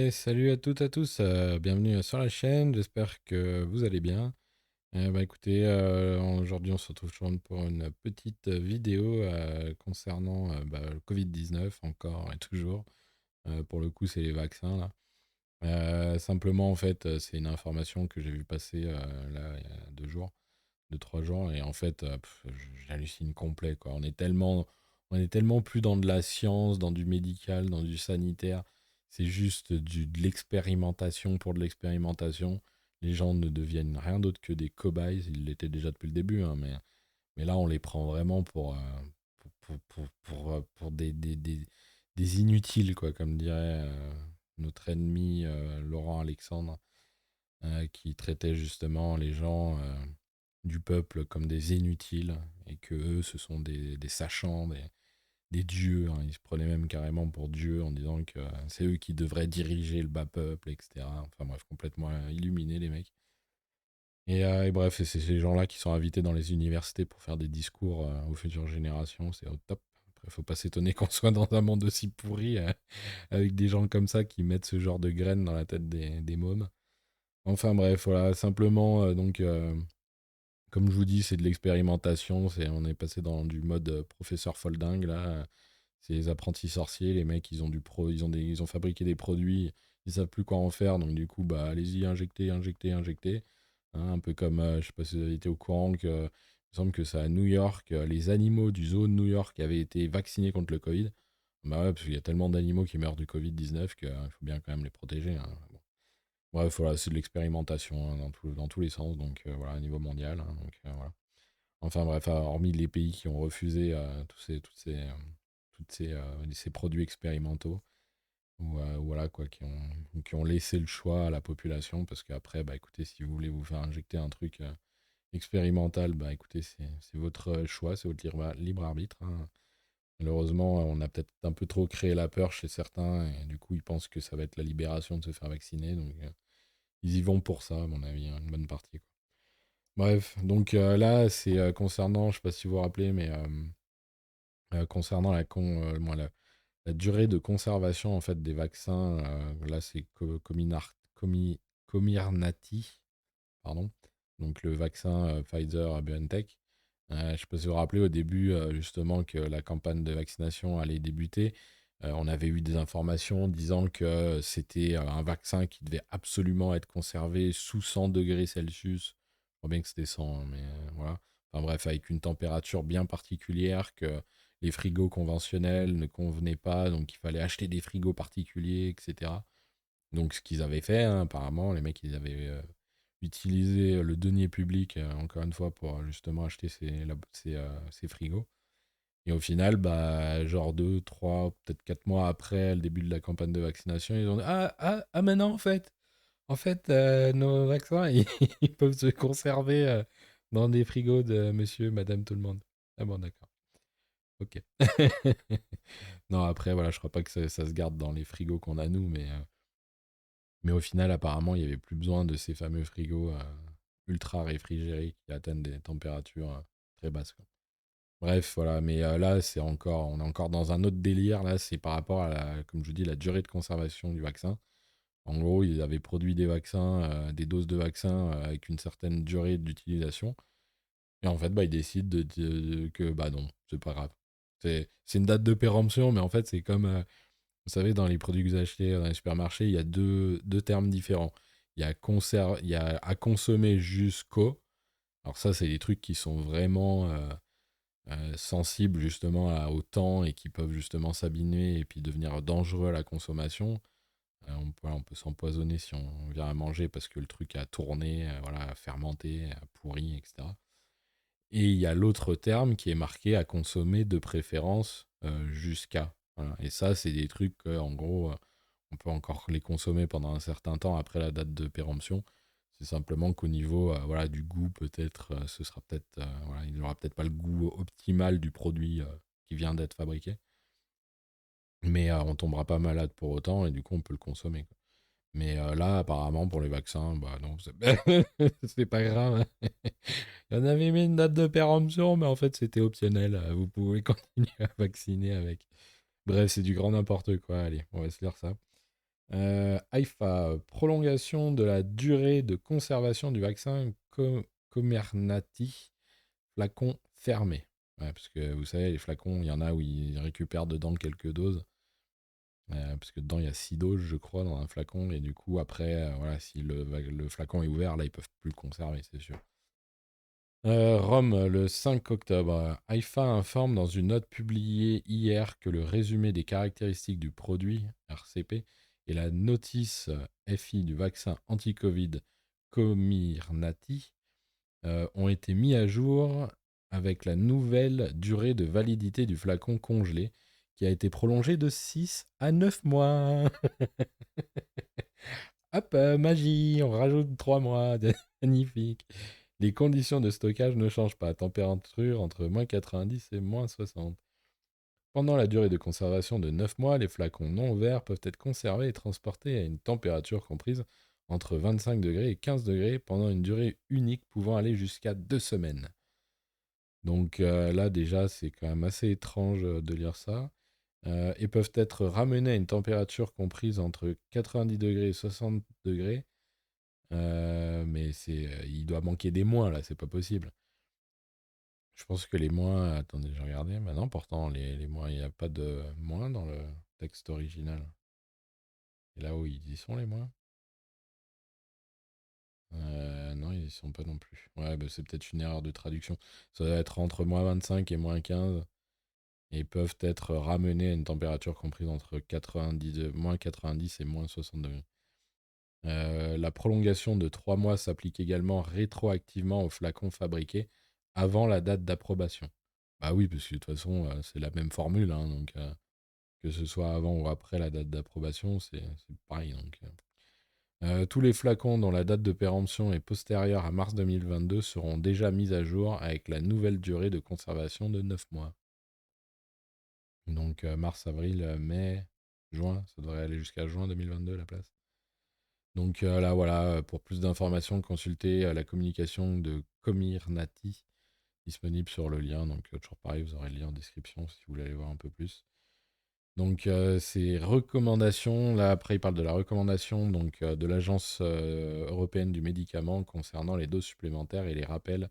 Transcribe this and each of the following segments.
Et salut à toutes et à tous, bienvenue sur la chaîne, j'espère que vous allez bien. Écoutez, aujourd'hui on se retrouve pour une petite vidéo concernant le Covid-19 encore et toujours. Pour le coup c'est les vaccins là. Simplement en fait c'est une information que j'ai vu passer là il y a 2 jours, 2, 3 jours, et en fait j'hallucine complet quoi. On est tellement plus dans de la science, dans du médical, dans du sanitaire. C'est juste de l'expérimentation pour de l'expérimentation. Les gens ne deviennent rien d'autre que des cobayes. Ils l'étaient déjà depuis le début, hein, mais là, on les prend vraiment pour des inutiles, quoi, comme dirait notre ennemi Laurent Alexandre, qui traitait justement les gens du peuple comme des inutiles, et que eux, ce sont des sachants, des dieux, hein. Ils se prenaient même carrément pour dieux en disant que c'est eux qui devraient diriger le bas peuple, etc. Enfin bref, complètement illuminés les mecs. Et bref, et c'est ces gens-là qui sont invités dans les universités pour faire des discours aux futures générations, c'est au top. Après, faut pas s'étonner qu'on soit dans un monde aussi pourri, avec des gens comme ça qui mettent ce genre de graines dans la tête des mômes. Enfin bref, voilà, simplement, comme je vous dis, c'est de l'expérimentation. On est passé dans du mode professeur folding là. C'est les apprentis sorciers. Les mecs, ils ont fabriqué des produits. Ils savent plus quoi en faire. Donc du coup, bah allez-y, injectez, injectez, injectez. Hein, un peu comme, je sais pas si vous avez été au courant que, il me semble que c'est à New York, les animaux du zoo de New York avaient été vaccinés contre le Covid. Bah ouais, parce qu'il y a tellement d'animaux qui meurent du Covid-19 qu'il faut bien quand même les protéger, hein. Bon. Bref, voilà, c'est de l'expérimentation, hein, dans tous les sens, donc voilà, à niveau mondial, hein, donc voilà. Enfin bref, hormis les pays qui ont refusé ces produits expérimentaux, ou voilà quoi, qui ont laissé le choix à la population, parce qu'après, bah écoutez, si vous voulez vous faire injecter un truc expérimental, bah écoutez, c'est votre choix, c'est votre libre arbitre, hein. Malheureusement, on a peut-être un peu trop créé la peur chez certains, et du coup, ils pensent que ça va être la libération de se faire vacciner, donc ils y vont pour ça, à mon avis, hein, une bonne partie, quoi. Bref, donc là, c'est concernant, je sais pas si vous vous rappelez, mais concernant la durée de conservation en fait des vaccins, là c'est Comirnaty, pardon, donc le vaccin Pfizer-BioNTech. Je sais pas si vous vous rappelez au début justement que la campagne de vaccination allait débuter. On avait eu des informations disant que c'était un vaccin qui devait absolument être conservé sous 100 degrés Celsius. Je crois bien que c'était 100, hein, mais voilà. Enfin bref, avec une température bien particulière, que les frigos conventionnels ne convenaient pas, donc il fallait acheter des frigos particuliers, etc. Donc ce qu'ils avaient fait, hein, apparemment, les mecs, ils avaient utilisé le denier public, encore une fois, pour justement acheter ces frigos. Et au final, bah, genre 2, 3, peut-être 4 mois après le début de la campagne de vaccination, ils ont dit ah, maintenant, en fait, nos vaccins, ils peuvent se conserver dans des frigos de monsieur, madame, tout le monde. Ah bon, d'accord. Ok. Non, après, voilà, je crois pas que ça se garde dans les frigos qu'on a nous, mais au final, apparemment, il n'y avait plus besoin de ces fameux frigos ultra réfrigérés qui atteignent des températures très basses, quoi. Bref, voilà, mais là, on est encore dans un autre délire. Là, c'est par rapport à comme je vous dis, la durée de conservation du vaccin. En gros, ils avaient produit des vaccins, des doses de vaccins avec une certaine durée d'utilisation. Et en fait, bah, ils décident que, bah non, c'est pas grave. C'est une date de péremption, mais en fait, c'est comme, vous savez, dans les produits que vous achetez dans les supermarchés, il y a deux termes différents. Il y a à consommer jusqu'au. Alors ça, c'est des trucs qui sont vraiment sensibles justement au temps, et qui peuvent justement s'abîmer et puis devenir dangereux à la consommation. On peut s'empoisonner si on vient à manger parce que le truc a tourné, voilà, a fermenté, a pourri, etc. Et il y a l'autre terme qui est marqué à consommer de préférence jusqu'à. Voilà. Et ça, c'est des trucs, en gros, on peut encore les consommer pendant un certain temps après la date de péremption. C'est simplement qu'au niveau voilà, du goût, peut-être, ce sera peut-être, voilà, il n'aura peut-être pas le goût optimal du produit qui vient d'être fabriqué. Mais on tombera pas malade pour autant, et du coup, on peut le consommer, quoi. Mais là, apparemment, pour les vaccins, bah non, c'est pas grave, hein. On avait mis une date de péremption, mais en fait, c'était optionnel. Vous pouvez continuer à vacciner avec. Bref, c'est du grand n'importe quoi. Allez, on va se lire ça. AIFA, prolongation de la durée de conservation du vaccin Comirnaty, flacon fermé. Ouais, parce que vous savez, les flacons, il y en a où ils récupèrent dedans quelques doses. Parce que dedans, il y a 6 doses, je crois, dans un flacon. Et du coup, après, voilà, si le flacon est ouvert, là, ils peuvent plus le conserver, c'est sûr. Rome, le 5 octobre. AIFA informe dans une note publiée hier que le résumé des caractéristiques du produit, RCP, et la notice FI du vaccin anti-Covid Comirnaty ont été mis à jour avec la nouvelle durée de validité du flacon congelé qui a été prolongée de 6 à 9 mois. Hop, magie, on rajoute 3 mois. Magnifique. Les conditions de stockage ne changent pas. Température entre -90 et -60. Pendant la durée de conservation de 9 mois, les flacons non ouverts peuvent être conservés et transportés à une température comprise entre 25 degrés et 15 degrés pendant une durée unique pouvant aller jusqu'à 2 semaines. Donc là déjà c'est quand même assez étrange de lire ça. Et peuvent être ramenés à une température comprise entre 90 degrés et 60 degrés. Mais il doit manquer des moins là, c'est pas possible. Je pense que les moins. Attendez, j'ai regardé. Maintenant, pourtant, les moins, il n'y a pas de moins dans le texte original. Et là où ils y sont, les moins? Non, ils y sont pas non plus. Ouais, bah, c'est peut-être une erreur de traduction. Ça doit être entre -25 et -15. Et peuvent être ramenés à une température comprise entre -90 et -60 degrés. La prolongation de 3 mois s'applique également rétroactivement aux flacons fabriqués avant la date d'approbation. Bah oui, parce que de toute façon, c'est la même formule, hein, donc que ce soit avant ou après la date d'approbation, c'est pareil. Donc, tous les flacons dont la date de péremption est postérieure à mars 2022 seront déjà mis à jour avec la nouvelle durée de conservation de 9 mois. Donc mars, avril, mai, juin, ça devrait aller jusqu'à juin 2022 la place. Donc là, voilà, pour plus d'informations, consultez la communication de Comirnaty disponible sur le lien. Donc toujours pareil, vous aurez le lien en description si vous voulez aller voir un peu plus. Donc ces recommandations, là après il parle de la recommandation donc, de l'Agence européenne du médicament concernant les doses supplémentaires et les rappels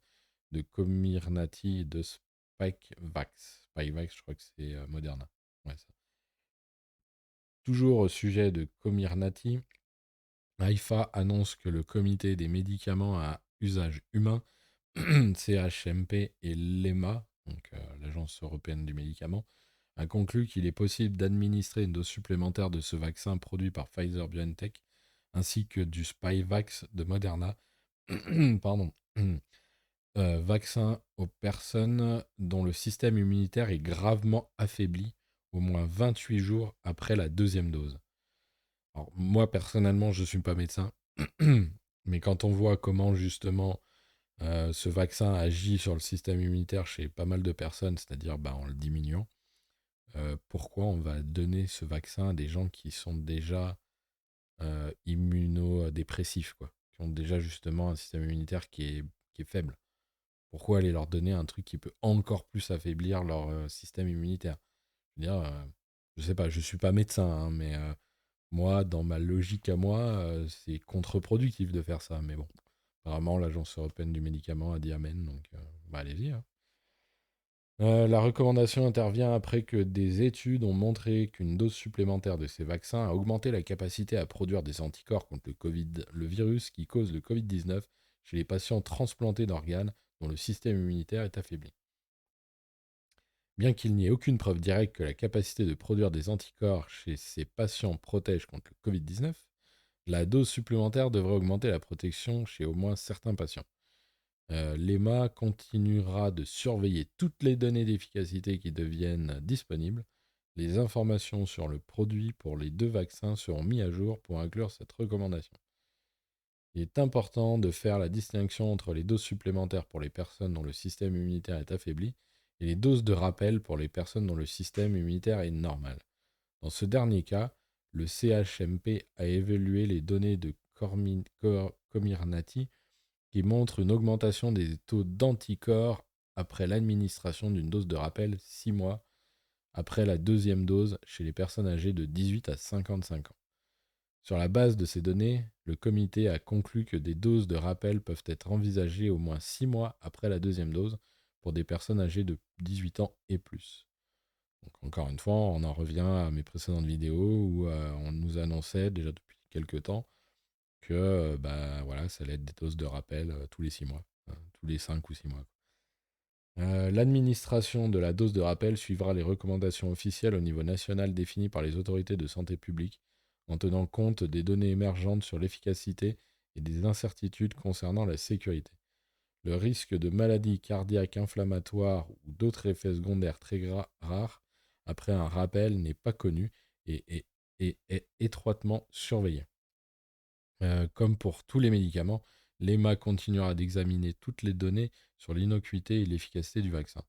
de Comirnaty et de Spikevax. Spikevax, je crois que c'est Moderna. Ouais, ça. Toujours au sujet de Comirnaty, AIFA annonce que le comité des médicaments à usage humain, CHMP et l'EMA, donc l'Agence européenne du médicament, a conclu qu'il est possible d'administrer une dose supplémentaire de ce vaccin produit par Pfizer-BioNTech, ainsi que du Spikevax de Moderna, pardon, vaccin aux personnes dont le système immunitaire est gravement affaibli au moins 28 jours après la deuxième dose. Alors, moi, personnellement, je ne suis pas médecin, mais quand on voit comment, justement, ce vaccin agit sur le système immunitaire chez pas mal de personnes, c'est-à-dire en le diminuant, pourquoi on va donner ce vaccin à des gens qui sont déjà immunodépressifs, quoi, qui ont déjà, justement, un système immunitaire qui est faible. Pourquoi aller leur donner un truc qui peut encore plus affaiblir leur système immunitaire? Je veux dire, je sais pas, je suis pas médecin, hein, mais moi, dans ma logique à moi, c'est contre-productif de faire ça. Mais bon, apparemment, l'Agence européenne du médicament a dit amen, donc allez-y, hein. La recommandation intervient après que des études ont montré qu'une dose supplémentaire de ces vaccins a augmenté la capacité à produire des anticorps contre le Covid, le virus qui cause le Covid-19 chez les patients transplantés d'organes dont le système immunitaire est affaibli. Bien qu'il n'y ait aucune preuve directe que la capacité de produire des anticorps chez ces patients protège contre le Covid-19, la dose supplémentaire devrait augmenter la protection chez au moins certains patients. L'EMA continuera de surveiller toutes les données d'efficacité qui deviennent disponibles. Les informations sur le produit pour les deux vaccins seront mises à jour pour inclure cette recommandation. Il est important de faire la distinction entre les doses supplémentaires pour les personnes dont le système immunitaire est affaibli et les doses de rappel pour les personnes dont le système immunitaire est normal. Dans ce dernier cas, le CHMP a évalué les données de Comirnaty qui montrent une augmentation des taux d'anticorps après l'administration d'une dose de rappel 6 mois après la deuxième dose chez les personnes âgées de 18 à 55 ans. Sur la base de ces données, le comité a conclu que des doses de rappel peuvent être envisagées au moins 6 mois après la deuxième dose pour des personnes âgées de 18 ans et plus. Donc encore une fois, on en revient à mes précédentes vidéos où on nous annonçait déjà depuis quelques temps que bah, voilà, ça allait être des doses de rappel tous les 6 mois, tous les 5 ou 6 mois. L'administration de la dose de rappel suivra les recommandations officielles au niveau national définies par les autorités de santé publique, en tenant compte des données émergentes sur l'efficacité et des incertitudes concernant la sécurité. Le risque de maladies cardiaques inflammatoires ou d'autres effets secondaires très rares après un rappel n'est pas connu et est étroitement surveillé. Comme pour tous les médicaments, l'EMA continuera d'examiner toutes les données sur l'innocuité et l'efficacité du vaccin.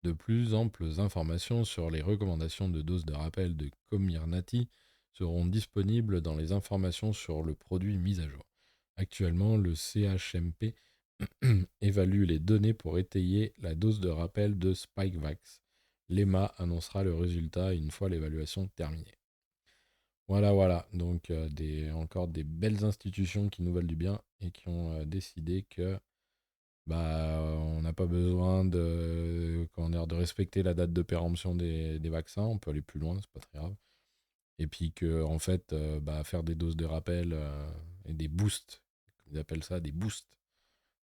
De plus amples informations sur les recommandations de doses de rappel de Comirnaty seront disponibles dans les informations sur le produit mis à jour. Actuellement, le CHMP évalue les données pour étayer la dose de rappel de Spikevax. L'EMA annoncera le résultat une fois l'évaluation terminée. Voilà, voilà. Donc, encore des belles institutions qui nous veulent du bien et qui ont décidé que bah, on n'a pas besoin de respecter la date de péremption des vaccins. On peut aller plus loin, c'est pas très grave. Et puis que, en fait, bah, faire des doses de rappel et des boosts, comme ils appellent ça, des boosts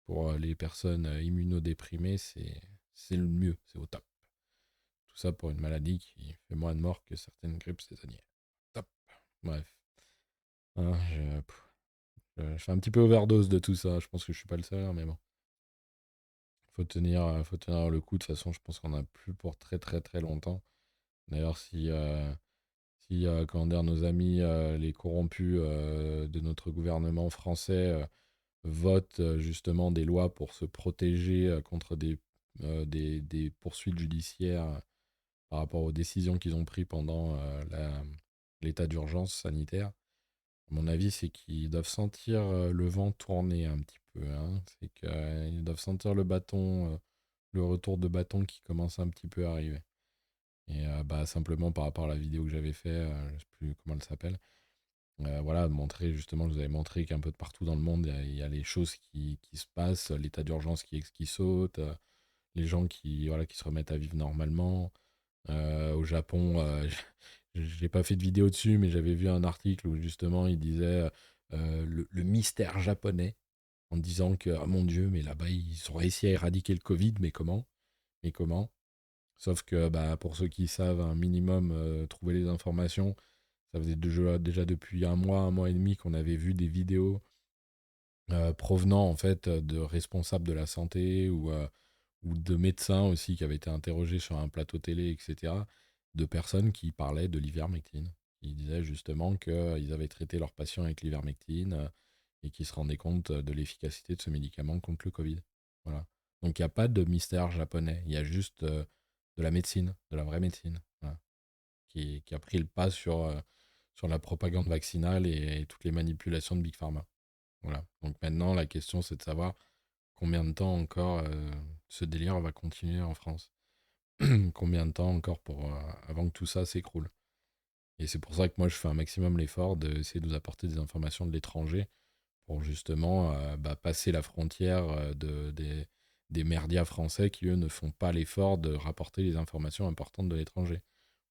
pour les personnes immunodéprimées, c'est le mieux, c'est au top. Tout ça pour une maladie qui fait moins de morts que certaines grippes saisonnières. Top. Bref. Hein, je fais un petit peu overdose de tout ça. Je pense que je suis pas le seul, hein, mais bon. Faut tenir le coup. De toute façon, je pense qu'on a plus pour très très très longtemps. D'ailleurs, si comment dire, nos amis, les corrompus de notre gouvernement français, votent justement des lois pour se protéger contre des poursuites judiciaires par rapport aux décisions qu'ils ont prises pendant l'état d'urgence sanitaire, à mon avis, c'est qu'ils doivent sentir le vent tourner un petit peu, hein. C'est qu'ils doivent sentir le bâton, le retour de bâton qui commence un petit peu à arriver. Et bah, simplement par rapport à la vidéo que j'avais fait, je ne sais plus comment elle s'appelle, voilà, montrer justement, je vous avais montré qu'un peu de partout dans le monde, il y a les choses qui se passent, l'état d'urgence qui saute, les gens voilà, qui se remettent à vivre normalement. Au Japon, j'ai pas fait de vidéo dessus, mais j'avais vu un article où justement il disait le mystère japonais, en disant que, ah mon Dieu, mais là-bas ils ont réussi à éradiquer le Covid, mais comment? Mais comment? Sauf que bah, pour ceux qui savent un minimum trouver les informations, ça faisait déjà depuis un mois et demi qu'on avait vu des vidéos provenant en fait de responsables de la santé ou de médecins aussi qui avaient été interrogés sur un plateau télé, etc., de personnes qui parlaient de l'ivermectine. Ils disaient justement qu'ils avaient traité leurs patients avec l'ivermectine et qu'ils se rendaient compte de l'efficacité de ce médicament contre le Covid. Voilà. Donc il n'y a pas de mystère japonais, il y a juste de la médecine, de la vraie médecine, voilà, qui a pris le pas sur la propagande vaccinale et toutes les manipulations de Big Pharma. Voilà. Donc maintenant, la question, c'est de savoir combien de temps encore ce délire va continuer en France. Combien de temps encore avant que tout ça s'écroule. Et c'est pour ça que moi, je fais un maximum l'effort d'essayer de vous apporter des informations de l'étranger pour justement bah, passer la frontière des merdias français qui, eux, ne font pas l'effort de rapporter les informations importantes de l'étranger.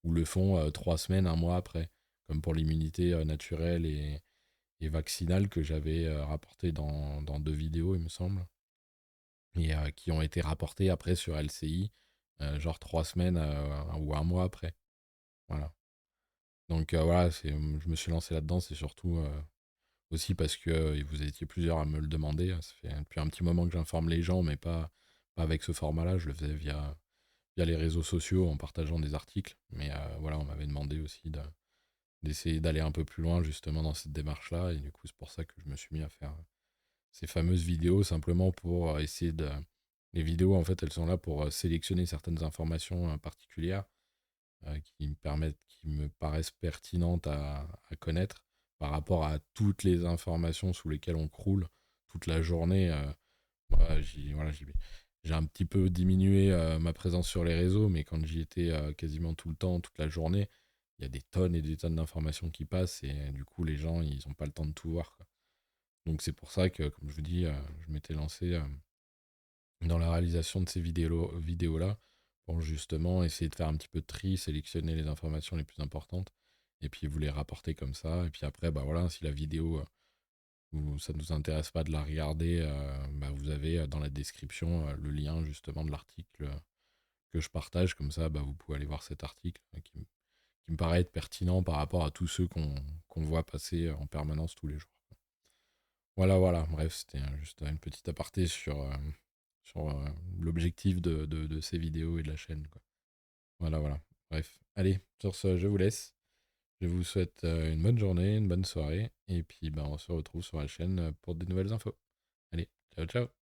Ou le font 3 semaines, un mois après. Comme pour l'immunité naturelle et vaccinale que j'avais rapporté dans 2 vidéos, il me semble, et qui ont été rapportées après sur LCI, genre 3 semaines ou un mois après. Voilà. Donc voilà, je me suis lancé là-dedans, c'est surtout aussi parce que vous étiez plusieurs à me le demander. Ça fait depuis un petit moment que j'informe les gens, mais pas avec ce format-là. Je le faisais via les réseaux sociaux en partageant des articles. Mais voilà, on m'avait demandé aussi d'essayer d'aller un peu plus loin justement dans cette démarche-là. Et du coup, c'est pour ça que je me suis mis à faire ces fameuses vidéos simplement pour essayer de... Les vidéos, en fait, elles sont là pour sélectionner certaines informations particulières qui me paraissent pertinentes à connaître par rapport à toutes les informations sous lesquelles on croule toute la journée. Voilà, j'ai un petit peu diminué ma présence sur les réseaux, mais quand j'y étais quasiment tout le temps, toute la journée, il y a des tonnes et des tonnes d'informations qui passent et du coup, les gens, ils ont pas le temps de tout voir, quoi. Donc c'est pour ça que, comme je vous dis, je m'étais lancé dans la réalisation de ces vidéos-là pour justement essayer de faire un petit peu de tri, sélectionner les informations les plus importantes et puis vous les rapporter comme ça. Et puis après, bah voilà, si la vidéo, ça ne nous intéresse pas de la regarder, bah vous avez dans la description le lien justement de l'article que je partage. Comme ça, bah, vous pouvez aller voir cet article qui me paraît être pertinent par rapport à tous ceux qu'on voit passer en permanence tous les jours. Voilà, voilà. Bref, c'était juste une petite aparté sur l'objectif de ces vidéos et de la chaîne, quoi. Voilà, voilà. Bref, allez, sur ce, je vous laisse. Je vous souhaite une bonne journée, une bonne soirée, et puis bah, on se retrouve sur la chaîne pour de nouvelles infos. Allez, ciao, ciao.